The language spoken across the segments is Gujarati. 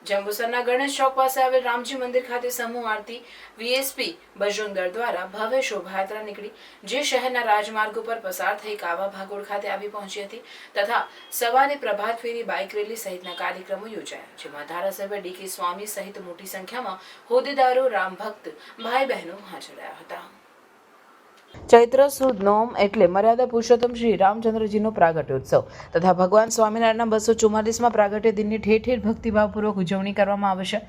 જંબુસરના ગણેશ ચોક પાસે આવેલ રામજી મંદિર ખાતે સમૂહ આરતી વીએસપી બજરંગ દળ દ્વારા ભવ્ય શોભાયાત્રા નીકળી, જે શહેરના રાજમાર્ગ ઉપર પસાર થઈ કાવા ભાગોળ ખાતે આવી પહોંચી હતી તથા સવારે પ્રભાત ફેરી, બાઇક રેલી સહિતના કાર્યક્રમો યોજાયા, જેમાં ધારાસભ્ય ડી.કે. સ્વામી સહિત મોટી સંખ્યામાં હોદ્દેદારો, રામ ભક્ત ભાઈ બહેનો હાજર રહ્યા હતા। ચૈત્ર સુદ નોમ એટલે મર્યાદા પુરુષોત્તમ શ્રી રામચંદ્રજીનો પ્રાગટ્યોત્સવ તથા ભગવાન સ્વામિનારાયણના 244માં પ્રાગટ્ય દિનની ઠેર ઠેર ભક્તિભાવપૂર્વક ઉજવણી કરવામાં આવશે।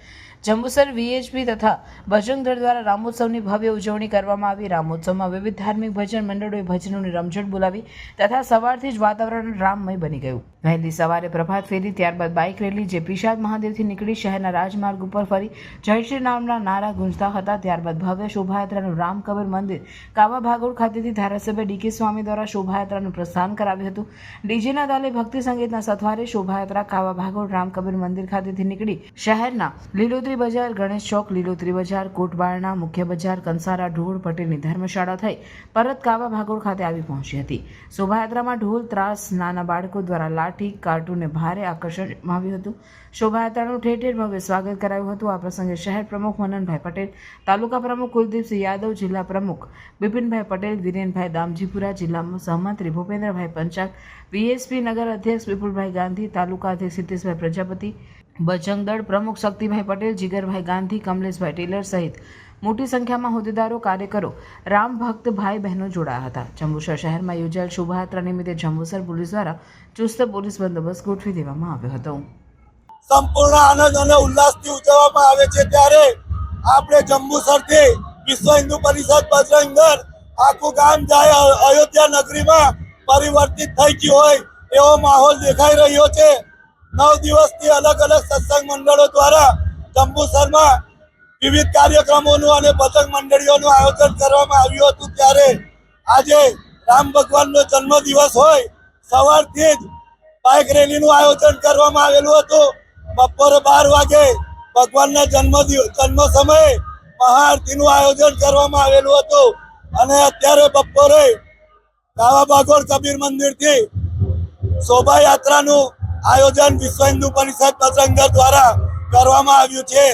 જંબુસર વીએચપી તથા બજરંગ દળ દ્વારા રામોત્સવની ભવ્ય ઉજવણી કરવામાં આવી। રામોત્સવમાં વિવિધ ધાર્મિક ભજન મંડળોએ ભજનોની રમઝટ બોલાવી તથા સવારથી જ વાતાવરણ રામમય બની ગયું। વહેલી સવારે પ્રભાત ફેરી, ત્યારબાદ બાઇક રેલી જે પીશાદ મહાદેવથી નીકળી શહેરના રાજમાર્ગ ઉપર ફરી જય શ્રી રામના નારા ગુંજતા હતા। ત્યારબાદ ભવ્ય શોભાયાત્રાનું રામકબર મંદિર કાવા ભાગોળ ખાતેથી ધારાસભ્ય ડી.કે. સ્વામી દ્વારા શોભાયાત્રાનું પ્રસ્થાન કરાવ્યું હતું। ડીજેના તાલે ભક્તિ સંગીતના સથવારે શોભાયાત્રા કાવા ભાગોળ રામકબર મંદિર ખાતેથી નીકળી શહેરના લીલોતરી બજાર, ગણેશ ચોક, લીલોતરી બજાર, કોટબારણા, મુખ્ય બજાર, કંસારા, ઢોળ પટેલની ધર્મશાળા થઈ પરત કાવા ભાગોળ ખાતે આવી પહોંચી હતી। શોભાયાત્રામાં ઢોલ, ત્રાસ, નાના બાળકો દ્વારા લાઠી, કાર્ટૂનને ભારે આકર્ષણ આવ્યું હતું। શોભાયાત્રાનું ઠેર ઠેર ભવ્ય સ્વાગત કરાયું હતું। આ પ્રસંગે શહેર પ્રમુખ મનનભાઈ પટેલ, તાલુકા પ્રમુખ કુલદીપસિંહ યાદવ, જિલ્લા પ્રમુખ બિપિનભાઈ પટેલ, વિરેનભાઈ દામજીપુરા, જિલ્લા સહમંત્રી ભૂપેન્દ્રભાઈ પંચાલ, વીએસપી નગર અધ્યક્ષ વિપુલભાઈ ગાંધી, તાલુકા અધ્યક્ષ હિતેશભાઈ પ્રજાપતિ, બજરંગ દળ પ્રમુખ શક્તિભાઈ પટેલ, જીગરભાઈ ગાંધી, કમલેશભાઈ ટેલર સહિત મોટી સંખ્યામાં હોદ્દેદારો, કાર્યકરો, રામ ભક્ત ભાઈ બહેનો જોડાયા હતા। જંબુસર શહેરમાં યોજાયેલ શોભાયાત્રા નિમિત્તે જંબુસર પોલીસ દ્વારા ચુસ્ત પોલીસ બંદોબસ્ત ગોઠવી દેવામાં આવ્યો હતો। સંપૂર્ણ આનંદ અને ઉલ્લાસથી ઉજવવામાં આવે છે ત્યારે આપણે જંબુસરથી વિશ્વ હિન્દુ પરિષદ બજરંગ દળ આખું ગામ જાય અયોધ્યા નગરીમાં પરિવર્તિત થઈ ગયું હોય એવો માહોલ દેખાઈ રહ્યો છે। 9 દિવસથી અલગ અલગ સત્સંગ મંડળો દ્વારા જંબુસરમાં વિવિધ કાર્યક્રમોનું અને ભજન મંડળીઓનું આયોજન કરવામાં આવ્યું હતું ત્યારે આજે રામ ભગવાનનો જન્મદિવસ હોય સવારથી જ બાઇક રેલીનું આયોજન કરવામાં આવેલું હતું। બપોરે 12 વાગે ભગવાનના જન્મ સમયે મહાઆરતીનું આયોજન કરવામાં આવેલું હતું અને અત્યારે બપોરે કાવા ભાગોળ કબીર મંદિરથી શોભાયાત્રાનું આયોજન વિશ્વ હિન્દુ પરિષદ બજરંગ દળ દ્વારા કરવામાં આવ્યું છે।